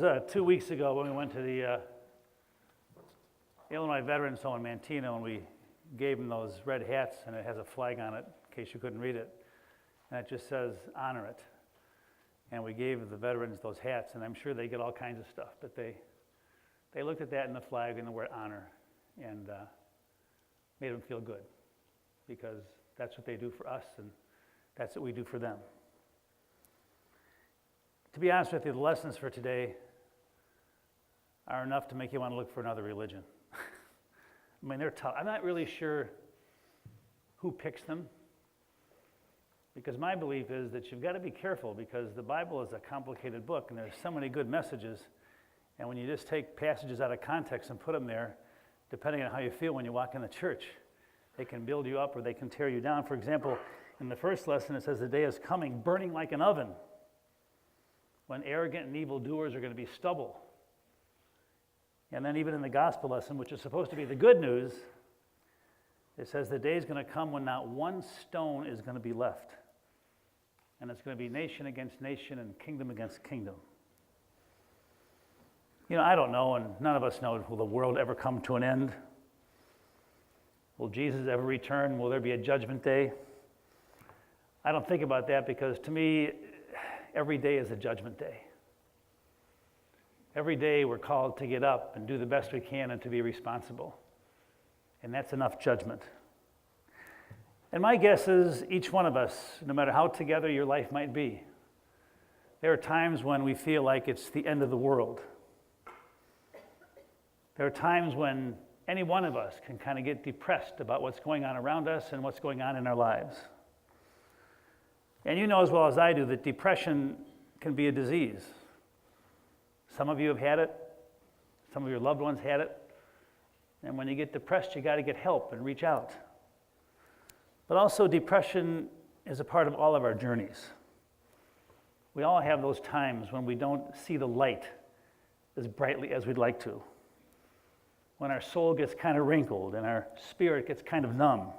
was 2 weeks ago when we went to the Illinois Veterans Home in Manteno, and we gave them those red hats, and it has a flag on it, in case you couldn't read it, and it just says, honor it. And we gave the veterans those hats, and I'm sure they get all kinds of stuff, but they looked at that in the flag and the word honor, and made them feel good, because that's what they do for us, and that's what we do for them. To be honest with you, the lessons for today are enough to make you want to look for another religion. I mean, they're tough. I'm not really sure who picks them, because my belief is that you've got to be careful, because the Bible is a complicated book, and there's so many good messages, and when you just take passages out of context and put them there, depending on how you feel when you walk in the church, they can build you up or they can tear you down. For example, in the first lesson, it says the day is coming, burning like an oven, when arrogant and evil doers are going to be stubble. And then even in the gospel lesson, which is supposed to be the good news, it says the day is going to come when not one stone is going to be left. And it's going to be nation against nation and kingdom against kingdom. You know, I don't know, and none of us know, will the world ever come to an end? Will Jesus ever return? Will there be a judgment day? I don't think about that, because to me, every day is a judgment day. Every day we're called to get up and do the best we can and to be responsible. And that's enough judgment. And my guess is each one of us, no matter how together your life might be, there are times when we feel like it's the end of the world. There are times when any one of us can kind of get depressed about what's going on around us and what's going on in our lives. And you know as well as I do that depression can be a disease. Some of you have had it. Some of your loved ones had it. And when you get depressed, you got to get help and reach out. But also, depression is a part of all of our journeys. We all have those times when we don't see the light as brightly as we'd like to. When our soul gets kind of wrinkled and our spirit gets kind of numb.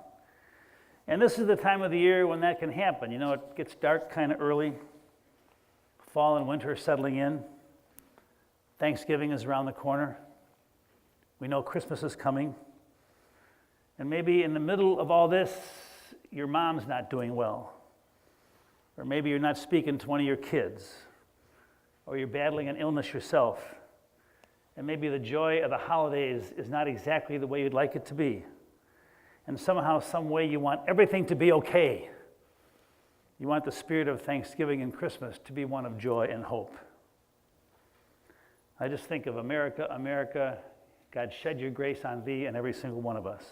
And this is the time of the year when that can happen. You know, it gets dark kind of early. Fall and winter are settling in. Thanksgiving is around the corner. We know Christmas is coming. And maybe in the middle of all this, your mom's not doing well. Or maybe you're not speaking to one of your kids. Or you're battling an illness yourself. And maybe the joy of the holidays is not exactly the way you'd like it to be. And somehow, some way, you want everything to be okay. You want the spirit of Thanksgiving and Christmas to be one of joy and hope. I just think of America, America, God shed your grace on thee and every single one of us.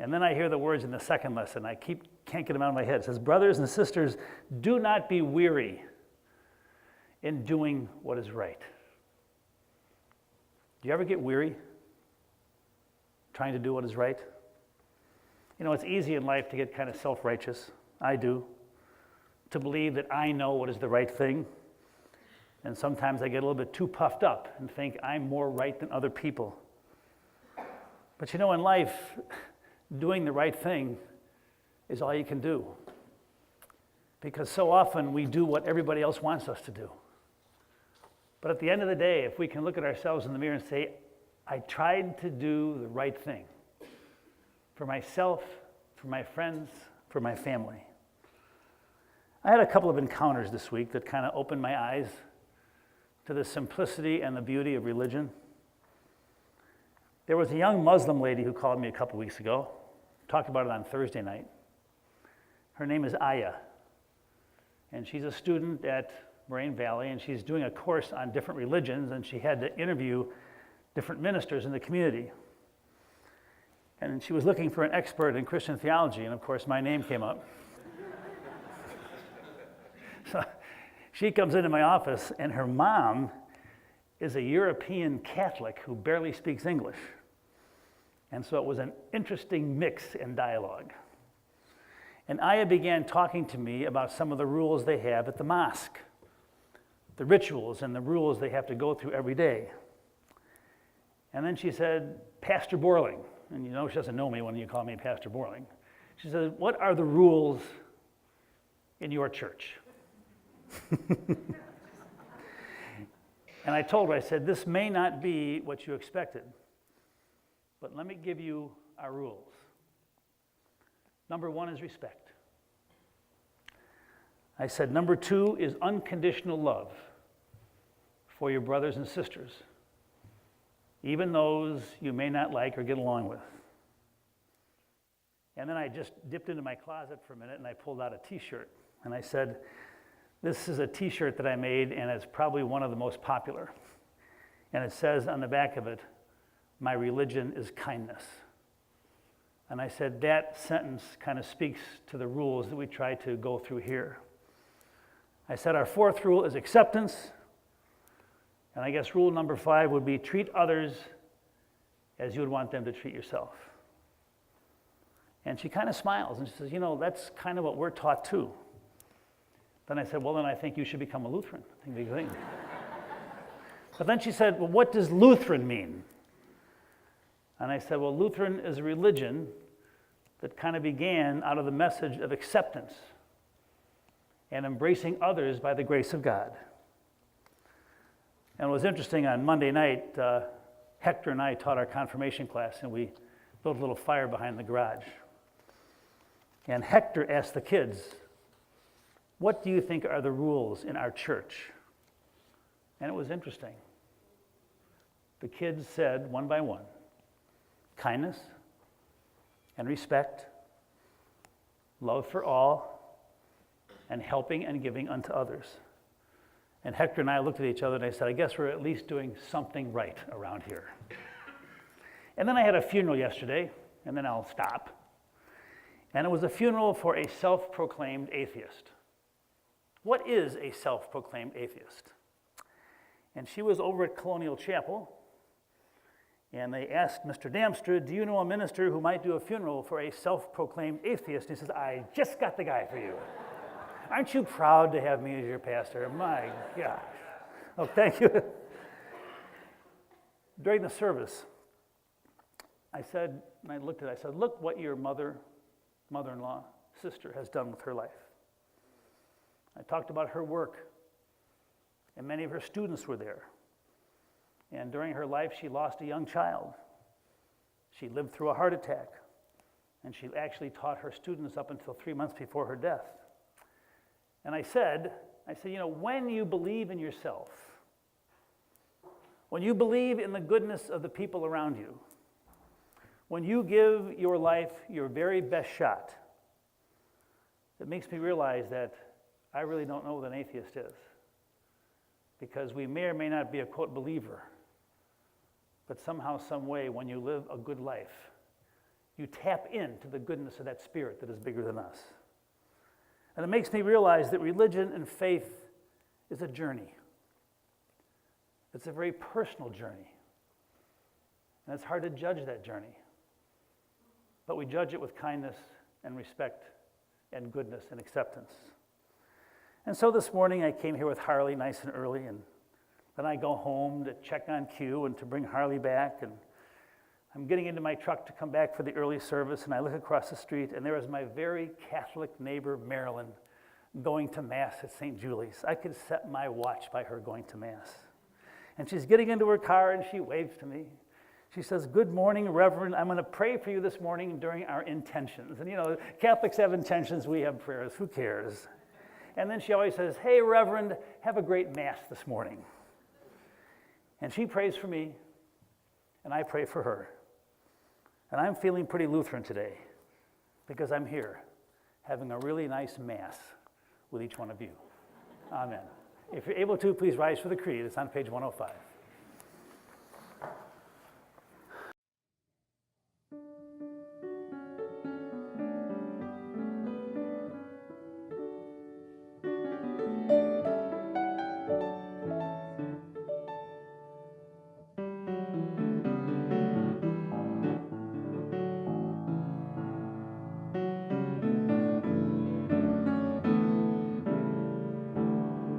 And then I hear the words in the second lesson. I can't get them out of my head. It says, brothers and sisters, do not be weary in doing what is right. Do you ever get weary trying to do what is right? You know, it's easy in life to get kind of self-righteous. I do. To believe that I know what is the right thing. And sometimes I get a little bit too puffed up and think I'm more right than other people. But you know, in life, doing the right thing is all you can do. Because so often we do what everybody else wants us to do. But at the end of the day, if we can look at ourselves in the mirror and say, I tried to do the right thing for myself, for my friends, for my family. I had a couple of encounters this week that kind of opened my eyes to the simplicity and the beauty of religion. There was a young Muslim lady who called me a couple weeks ago, talked about it on Thursday night. Her name is Aya, and she's a student at Moraine Valley, and she's doing a course on different religions, and she had to interview different ministers in the community. And she was looking for an expert in Christian theology, and of course my name came up. So she comes into my office, and her mom is a European Catholic who barely speaks English. And so it was an interesting mix in dialogue. And Aya began talking to me about some of the rules they have at the mosque, the rituals and the rules they have to go through every day. And then she said, Pastor Borling, and you know she doesn't know me when you call me Pastor Borling. She said, what are the rules in your church? And I told her, I said, this may not be what you expected, but let me give you our rules. Number 1 is respect. I said, number 2 is unconditional love for your brothers and sisters, even those you may not like or get along with. And then I just dipped into my closet for a minute and I pulled out a t-shirt. And I said, this is a t-shirt that I made and it's probably one of the most popular. And it says on the back of it, my religion is kindness. And I said, that sentence kind of speaks to the rules that we try to go through here. I said, our 4th rule is acceptance. And I guess rule number 5 would be treat others as you would want them to treat yourself. And she kind of smiles and she says, that's kind of what we're taught too. Then I said, well, then I think you should become a Lutheran. I think big thing. But then she said, well, what does Lutheran mean? And I said, well, Lutheran is a religion that kind of began out of the message of acceptance and embracing others by the grace of God. And it was interesting, on Monday night, Hector and I taught our confirmation class, and we built a little fire behind the garage. And Hector asked the kids, what do you think are the rules in our church? And it was interesting. The kids said, one by one, kindness and respect, love for all, and helping and giving unto others. And Hector and I looked at each other and I said, I guess we're at least doing something right around here. And then I had a funeral yesterday, and then I'll stop. And it was a funeral for a self-proclaimed atheist. What is a self-proclaimed atheist? And she was over at Colonial Chapel, and they asked Mr. Damstra, do you know a minister who might do a funeral for a self-proclaimed atheist? And he says, I just got the guy for you. Aren't you proud to have me as your pastor? My gosh. Oh, thank you. During the service, I said, and I looked at it, I said, look what your mother-in-law, sister has done with her life. I talked about her work, and many of her students were there. And during her life, she lost a young child. She lived through a heart attack, and she actually taught her students up until 3 months before her death. And I said, when you believe in yourself, when you believe in the goodness of the people around you, when you give your life your very best shot, it makes me realize that I really don't know what an atheist is. Because we may or may not be a, quote, believer, but somehow, some way, when you live a good life, you tap into the goodness of that spirit that is bigger than us. And it makes me realize that religion and faith is a journey. It's a very personal journey. And it's hard to judge that journey. But we judge it with kindness and respect and goodness and acceptance. And so this morning I came here with Harley nice and early, and then I go home to check on Q and to bring Harley back, and I'm getting into my truck to come back for the early service, and I look across the street, and there is my very Catholic neighbor, Marilyn, going to Mass at St. Julie's. I could set my watch by her going to Mass. And she's getting into her car, and she waves to me. She says, good morning, Reverend. I'm going to pray for you this morning during our intentions. And Catholics have intentions, we have prayers. Who cares? And then she always says, hey, Reverend, have a great Mass this morning. And she prays for me, and I pray for her. And I'm feeling pretty Lutheran today because I'm here having a really nice Mass with each one of you. Amen. If you're able to, please rise for the creed. It's on page 105.